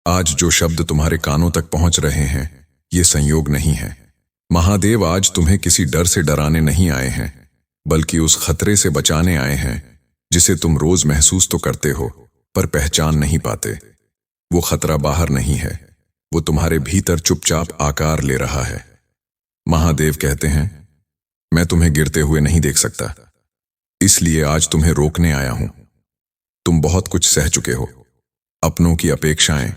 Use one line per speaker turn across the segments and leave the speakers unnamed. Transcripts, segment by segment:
आज जो शब्द तुम्हारे कानों तक पहुंच रहे हैं, ये संयोग नहीं है। महादेव आज तुम्हें किसी डर से डराने नहीं आए हैं, बल्कि उस खतरे से बचाने आए हैं जिसे तुम रोज महसूस तो करते हो पर पहचान नहीं पाते। वो खतरा बाहर नहीं है, वो तुम्हारे भीतर चुपचाप आकार ले रहा है। महादेव कहते हैं, मैं तुम्हें गिरते हुए नहीं देख सकता, इसलिए आज तुम्हें रोकने आया हूं। तुम बहुत कुछ सह चुके हो, अपनों की अपेक्षाएं,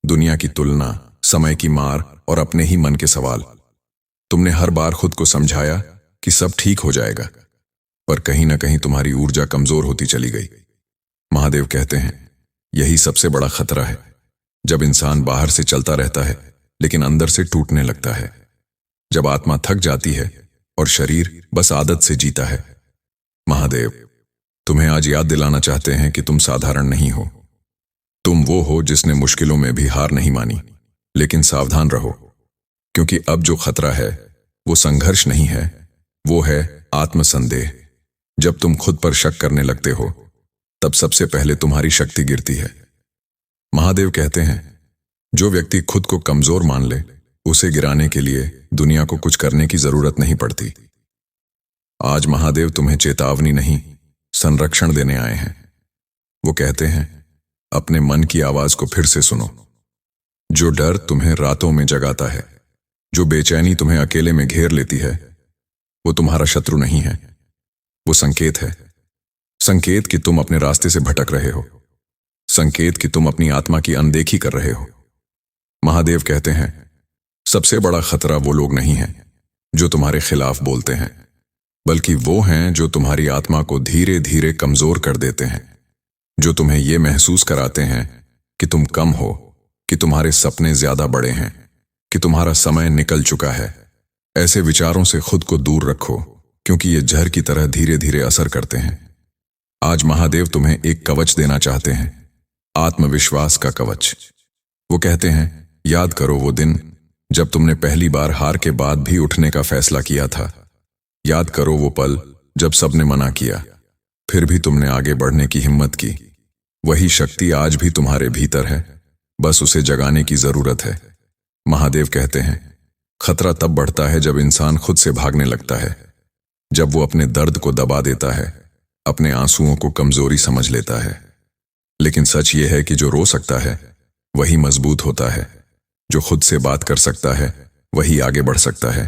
दुनिया की तुलना, समय की मार और अपने ही मन के सवाल। तुमने हर बार खुद को समझाया कि सब ठीक हो जाएगा, पर कहीं ना कहीं तुम्हारी ऊर्जा कमजोर होती चली गई। महादेव कहते हैं, यही सबसे बड़ा खतरा है, जब इंसान बाहर से चलता रहता है लेकिन अंदर से टूटने लगता है। जब आत्मा थक जाती है और शरीर बस आदत से जीता है। महादेव तुम्हें आज याद दिलाना चाहते हैं कि तुम साधारण नहीं हो। तुम वो हो जिसने मुश्किलों में भी हार नहीं मानी। लेकिन सावधान रहो, क्योंकि अब जो खतरा है वो संघर्ष नहीं है, वो है आत्मसंदेह। जब तुम खुद पर शक करने लगते हो, तब सबसे पहले तुम्हारी शक्ति गिरती है। महादेव कहते हैं, जो व्यक्ति खुद को कमजोर मान ले, उसे गिराने के लिए दुनिया को कुछ करने की जरूरत नहीं पड़ती। आज महादेव तुम्हें चेतावनी नहीं, संरक्षण देने आए हैं। वो कहते हैं, अपने मन की आवाज को फिर से सुनो। जो डर तुम्हें रातों में जगाता है, जो बेचैनी तुम्हें अकेले में घेर लेती है, वो तुम्हारा शत्रु नहीं है, वो संकेत है। संकेत कि तुम अपने रास्ते से भटक रहे हो, संकेत कि तुम अपनी आत्मा की अनदेखी कर रहे हो। महादेव कहते हैं, सबसे बड़ा खतरा वो लोग नहीं हैं जो तुम्हारे खिलाफ बोलते हैं, बल्कि वो हैं जो तुम्हारी आत्मा को धीरे धीरे कमजोर कर देते हैं, जो तुम्हें ये महसूस कराते हैं कि तुम कम हो, कि तुम्हारे सपने ज्यादा बड़े हैं, कि तुम्हारा समय निकल चुका है। ऐसे विचारों से खुद को दूर रखो, क्योंकि ये जहर की तरह धीरे धीरे असर करते हैं। आज महादेव तुम्हें एक कवच देना चाहते हैं, आत्मविश्वास का कवच। वो कहते हैं, याद करो वो दिन जब तुमने पहली बार हार के बाद भी उठने का फैसला किया था। याद करो वो पल जब सबने मना किया, फिर भी तुमने आगे बढ़ने की हिम्मत की। वही शक्ति आज भी तुम्हारे भीतर है, बस उसे जगाने की जरूरत है। महादेव कहते हैं, खतरा तब बढ़ता है जब इंसान खुद से भागने लगता है, जब वो अपने दर्द को दबा देता है, अपने आंसुओं को कमजोरी समझ लेता है। लेकिन सच ये है कि जो रो सकता है वही मजबूत होता है, जो खुद से बात कर सकता है वही आगे बढ़ सकता है।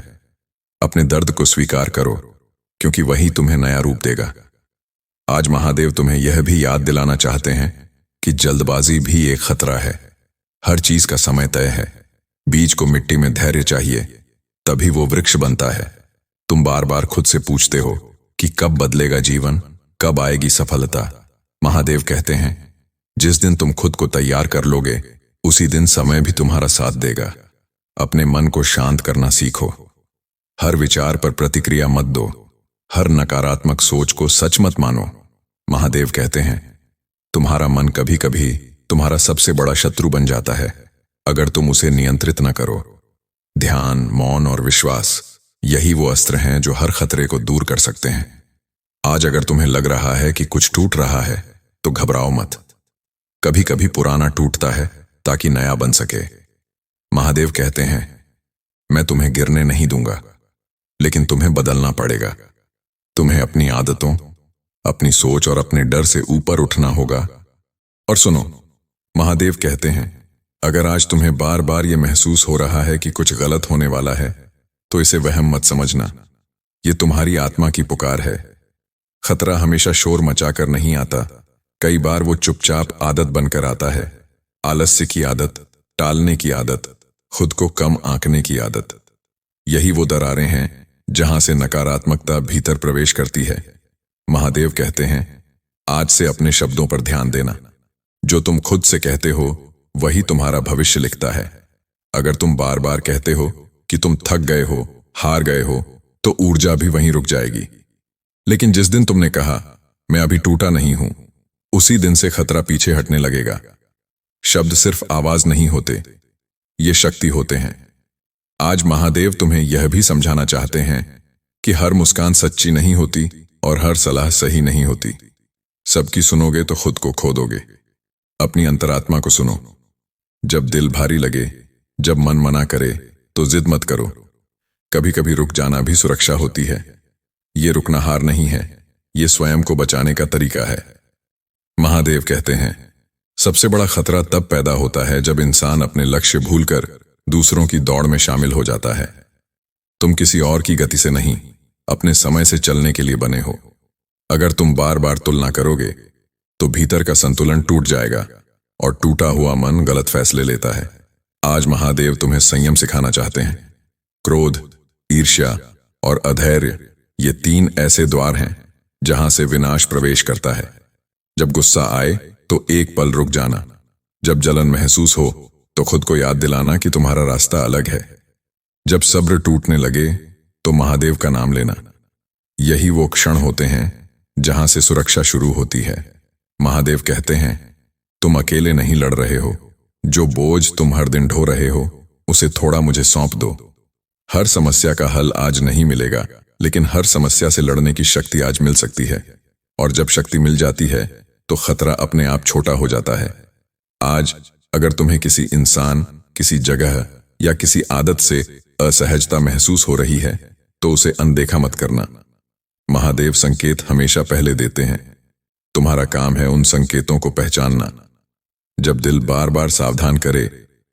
अपने दर्द को स्वीकार करो, क्योंकि वही तुम्हें नया रूप देगा। आज महादेव तुम्हें यह भी याद दिलाना चाहते हैं कि जल्दबाजी भी एक खतरा है। हर चीज का समय तय है। बीज को मिट्टी में धैर्य चाहिए, तभी वो वृक्ष बनता है। तुम बार बार खुद से पूछते हो कि कब बदलेगा जीवन, कब आएगी सफलता। महादेव कहते हैं, जिस दिन तुम खुद को तैयार कर लोगे, उसी दिन समय भी तुम्हारा साथ देगा। अपने मन को शांत करना सीखो। हर विचार पर प्रतिक्रिया मत दो, हर नकारात्मक सोच को सच मत मानो। महादेव कहते हैं, तुम्हारा मन कभी कभी तुम्हारा सबसे बड़ा शत्रु बन जाता है, अगर तुम उसे नियंत्रित न करो। ध्यान, मौन और विश्वास, यही वो अस्त्र हैं जो हर खतरे को दूर कर सकते हैं। आज अगर तुम्हें लग रहा है कि कुछ टूट रहा है, तो घबराओ मत। कभी कभी पुराना टूटता है ताकि नया बन सके। महादेव कहते हैं, मैं तुम्हें गिरने नहीं दूंगा, लेकिन तुम्हें बदलना पड़ेगा। तुम्हें अपनी आदतों, अपनी सोच और अपने डर से ऊपर उठना होगा। और सुनो, महादेव कहते हैं, अगर आज तुम्हें बार बार ये महसूस हो रहा है कि कुछ गलत होने वाला है, तो इसे वहम मत समझना। ये तुम्हारी आत्मा की पुकार है। खतरा हमेशा शोर मचाकर नहीं आता, कई बार वो चुपचाप आदत बनकर आता है। आलस्य की आदत, टालने की आदत, खुद को कम आंकने की आदत। यही वो दरारें हैं जहां से नकारात्मकता भीतर प्रवेश करती है। महादेव कहते हैं, आज से अपने शब्दों पर ध्यान देना। जो तुम खुद से कहते हो वही तुम्हारा भविष्य लिखता है। अगर तुम बार बार कहते हो कि तुम थक गए हो, हार गए हो, तो ऊर्जा भी वहीं रुक जाएगी। लेकिन जिस दिन तुमने कहा, मैं अभी टूटा नहीं हूं, उसी दिन से खतरा पीछे हटने लगेगा। शब्द सिर्फ आवाज नहीं होते, ये शक्ति होते हैं। आज महादेव तुम्हें यह भी समझाना चाहते हैं कि हर मुस्कान सच्ची नहीं होती और हर सलाह सही नहीं होती। सबकी सुनोगे तो खुद को खो दोगे। अपनी अंतरात्मा को सुनो, जब दिल भारी लगे, जब मन मना करे, तो जिद मत करो। कभी कभी रुक जाना भी सुरक्षा होती है। ये रुकना हार नहीं है, ये स्वयं को बचाने का तरीका है। महादेव कहते हैं, सबसे बड़ा खतरा तब पैदा होता है जब इंसान अपने लक्ष्य भूलकर दूसरों की दौड़ में शामिल हो जाता है। तुम किसी और की गति से नहीं, अपने समय से चलने के लिए बने हो। अगर तुम बार बार तुलना करोगे तो भीतर का संतुलन टूट जाएगा और टूटा हुआ मन गलत फैसले लेता है। आज महादेव तुम्हें संयम सिखाना चाहते हैं। क्रोध, ईर्ष्या और अधैर्य, ये 3 ऐसे द्वार हैं जहां से विनाश प्रवेश करता है। जब गुस्सा आए तो एक पल रुक जाना। जब जलन महसूस हो तो खुद को याद दिलाना कि तुम्हारा रास्ता अलग है। जब सब्र टूटने लगे तो महादेव का नाम लेना। यही वो क्षण होते हैं जहां से सुरक्षा शुरू होती है। महादेव कहते हैं, तुम अकेले नहीं लड़ रहे हो। जो बोझ तुम हर दिन ढो रहे हो, उसे थोड़ा मुझे सौंप दो। हर समस्या का हल आज नहीं मिलेगा, लेकिन हर समस्या से लड़ने की शक्ति आज मिल सकती है। और जब शक्ति मिल जाती है तो खतरा अपने आप छोटा हो जाता है। आज अगर तुम्हें किसी इंसान, किसी जगह या किसी आदत से असहजता महसूस हो रही है तो उसे अनदेखा मत करना। महादेव संकेत हमेशा पहले देते हैं। तुम्हारा काम है उन संकेतों को पहचानना। जब दिल बार बार सावधान करे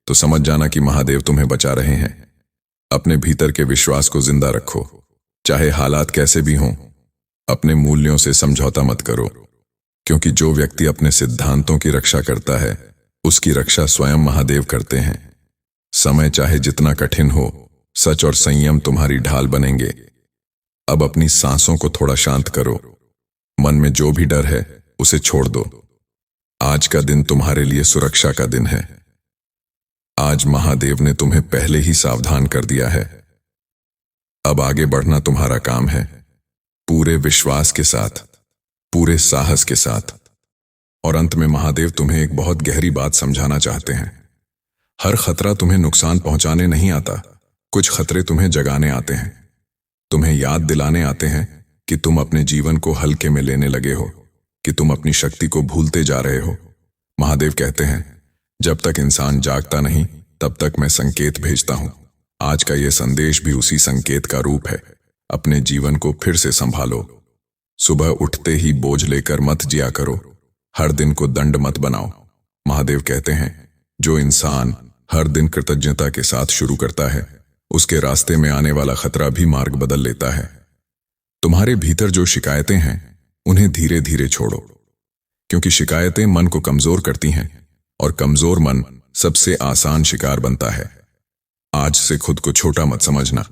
तो समझ जाना कि महादेव तुम्हें बचा रहे हैं। अपने भीतर के विश्वास को जिंदा रखो, चाहे हालात कैसे भी हों। अपने मूल्यों से समझौता मत करो, क्योंकि जो व्यक्ति अपने सिद्धांतों की रक्षा करता है उसकी रक्षा स्वयं महादेव करते हैं। समय चाहे जितना कठिन हो, सच और संयम तुम्हारी ढाल बनेंगे। अब अपनी सांसों को थोड़ा शांत करो। मन में जो भी डर है उसे छोड़ दो। आज का दिन तुम्हारे लिए सुरक्षा का दिन है। आज महादेव ने तुम्हें पहले ही सावधान कर दिया है। अब आगे बढ़ना तुम्हारा काम है, पूरे विश्वास के साथ, पूरे साहस के साथ। और अंत में महादेव तुम्हें एक बहुत गहरी बात समझाना चाहते हैं। हर खतरा तुम्हें नुकसान पहुंचाने नहीं आता, कुछ खतरे तुम्हें जगाने आते हैं। तुम्हें याद दिलाने आते हैं कि तुम अपने जीवन को हल्के में लेने लगे हो, कि तुम अपनी शक्ति को भूलते जा रहे हो। महादेव कहते हैं, जब तक इंसान जागता नहीं तब तक मैं संकेत भेजता हूं। आज का यह संदेश भी उसी संकेत का रूप है। अपने जीवन को फिर से संभालो। सुबह उठते ही बोझ लेकर मत जिया करो, हर दिन को दंड मत बनाओ। महादेव कहते हैं, जो इंसान हर दिन कृतज्ञता के साथ शुरू करता है उसके रास्ते में आने वाला खतरा भी मार्ग बदल लेता है। तुम्हारे भीतर जो शिकायतें हैं उन्हें धीरे धीरे छोड़ो, क्योंकि शिकायतें मन को कमजोर करती हैं और कमजोर मन सबसे आसान शिकार बनता है। आज से खुद को छोटा मत समझना।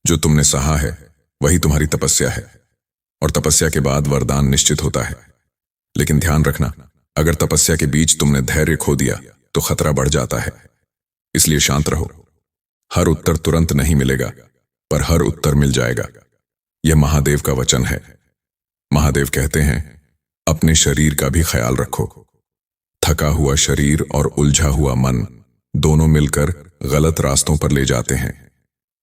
जो तुमने सहा है वही तुम्हारी तपस्या है, और तपस्या के बाद वरदान निश्चित होता है। लेकिन ध्यान रखना, अगर तपस्या के बीच तुमने धैर्य खो दिया तो खतरा बढ़ जाता है। इसलिए शांत रहो। हर उत्तर तुरंत नहीं मिलेगा, पर हर उत्तर मिल जाएगा। यह महादेव का वचन है। महादेव कहते हैं, अपने शरीर का भी ख्याल रखो। थका हुआ शरीर और उलझा हुआ मन दोनों मिलकर गलत रास्तों पर ले जाते हैं।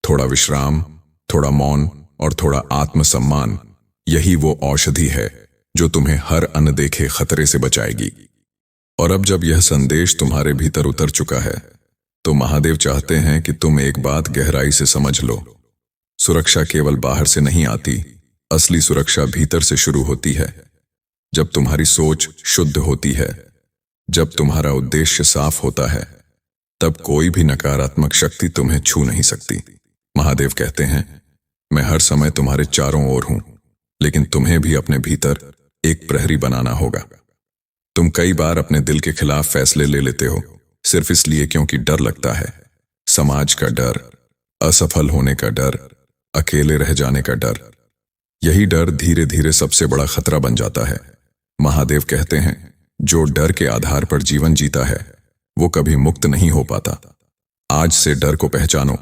थोड़ा विश्राम, थोड़ा मौन और थोड़ा आत्मसम्मान, यही वो औषधि है जो तुम्हें हर अनदेखे खतरे से बचाएगी। और अब जब यह संदेश तुम्हारे भीतर उतर चुका है तो महादेव चाहते हैं कि तुम एक बात गहराई से समझ लो। सुरक्षा केवल बाहर से नहीं आती, असली सुरक्षा भीतर से शुरू होती है। जब तुम्हारी सोच शुद्ध होती है, जब तुम्हारा उद्देश्य साफ होता है, तब कोई भी नकारात्मक शक्ति तुम्हें छू नहीं सकती। महादेव कहते हैं, मैं हर समय तुम्हारे चारों ओर हूं, लेकिन तुम्हें भी अपने भीतर एक प्रहरी बनाना होगा। तुम कई बार अपने दिल के खिलाफ फैसले ले लेते हो, सिर्फ इसलिए क्योंकि डर लगता है। समाज का डर, असफल होने का डर, अकेले रह जाने का डर। यही डर धीरे धीरे सबसे बड़ा खतरा बन जाता है। महादेव कहते हैं, जो डर के आधार पर जीवन जीता है वो कभी मुक्त नहीं हो पाता। आज से डर को पहचानो,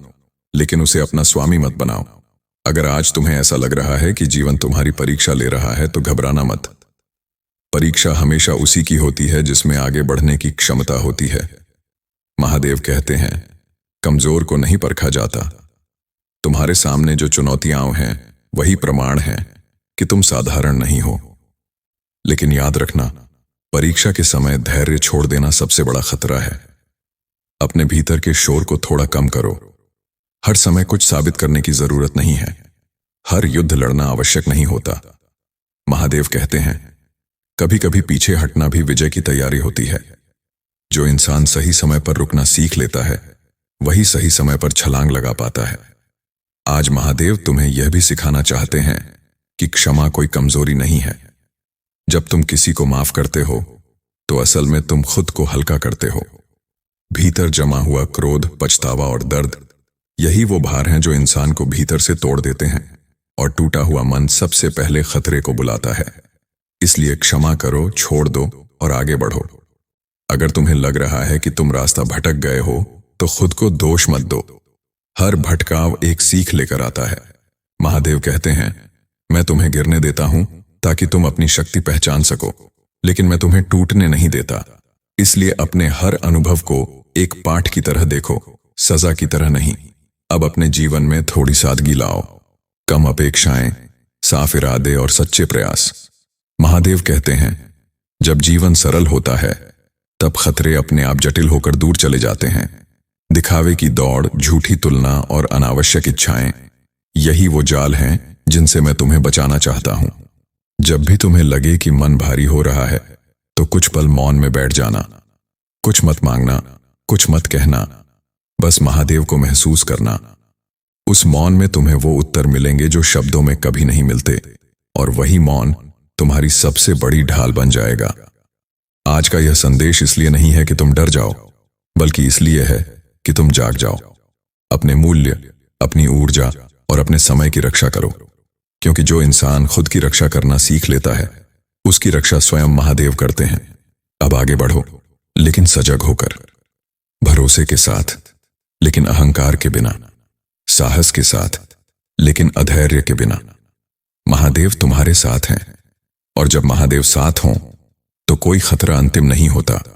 लेकिन उसे अपना स्वामी मत बनाओ। अगर आज तुम्हें ऐसा लग रहा है कि जीवन तुम्हारी परीक्षा ले रहा है तो घबराना मत। परीक्षा हमेशा उसी की होती है जिसमें आगे बढ़ने की क्षमता होती है। महादेव कहते हैं, कमजोर को नहीं परखा जाता। तुम्हारे सामने जो चुनौतियां हैं वही प्रमाण है कि तुम साधारण नहीं हो। लेकिन याद रखना, परीक्षा के समय धैर्य छोड़ देना सबसे बड़ा खतरा है। अपने भीतर के शोर को थोड़ा कम करो। हर समय कुछ साबित करने की जरूरत नहीं है। हर युद्ध लड़ना आवश्यक नहीं होता। महादेव कहते हैं, कभी कभी पीछे हटना भी विजय की तैयारी होती है। जो इंसान सही समय पर रुकना सीख लेता है, वही सही समय पर छलांग लगा पाता है। आज महादेव तुम्हें यह भी सिखाना चाहते हैं कि क्षमा कोई कमजोरी नहीं है। जब तुम किसी को माफ करते हो, तो असल में तुम खुद को हल्का करते हो। भीतर जमा हुआ क्रोध, पछतावा और दर्द, यही वो भार हैं जो इंसान को भीतर से तोड़ देते हैं, और टूटा हुआ मन सबसे पहले खतरे को बुलाता है। इसलिए क्षमा करो, छोड़ दो और आगे बढ़ो। अगर तुम्हें लग रहा है कि तुम रास्ता भटक गए हो, तो खुद को दोष मत दो। हर भटकाव एक सीख लेकर आता है। महादेव कहते हैं, मैं तुम्हें गिरने देता हूं ताकि तुम अपनी शक्ति पहचान सको, लेकिन मैं तुम्हें टूटने नहीं देता। इसलिए अपने हर अनुभव को एक पाठ की तरह देखो, सजा की तरह नहीं। अब अपने जीवन में थोड़ी सादगी लाओ, कम अपेक्षाएं, साफ इरादे और सच्चे प्रयास। महादेव कहते हैं, जब जीवन सरल होता है, तब खतरे अपने आप जटिल होकर दूर चले जाते हैं। दिखावे की दौड़, झूठी तुलना और अनावश्यक इच्छाएं, यही वो जाल हैं जिनसे मैं तुम्हें बचाना चाहता हूं। जब भी तुम्हें लगे कि मन भारी हो रहा है, तो कुछ पल मौन में बैठ जाना। कुछ मत मांगना, कुछ मत कहना, बस महादेव को महसूस करना। उस मौन में तुम्हें वो उत्तर मिलेंगे जो शब्दों में कभी नहीं मिलते, और वही मौन तुम्हारी सबसे बड़ी ढाल बन जाएगा। आज का यह संदेश इसलिए नहीं है कि तुम डर जाओ, बल्कि इसलिए है कि तुम जाग जाओ। अपने मूल्य, अपनी ऊर्जा और अपने समय की रक्षा करो, क्योंकि जो इंसान खुद की रक्षा करना सीख लेता है, उसकी रक्षा स्वयं महादेव करते हैं। अब आगे बढ़ो, लेकिन सजग होकर, भरोसे के साथ लेकिन अहंकार के बिना, साहस के साथ लेकिन अधैर्य के बिना। महादेव तुम्हारे साथ हैं, और जब महादेव साथ हों, तो कोई खतरा अंतिम नहीं होता।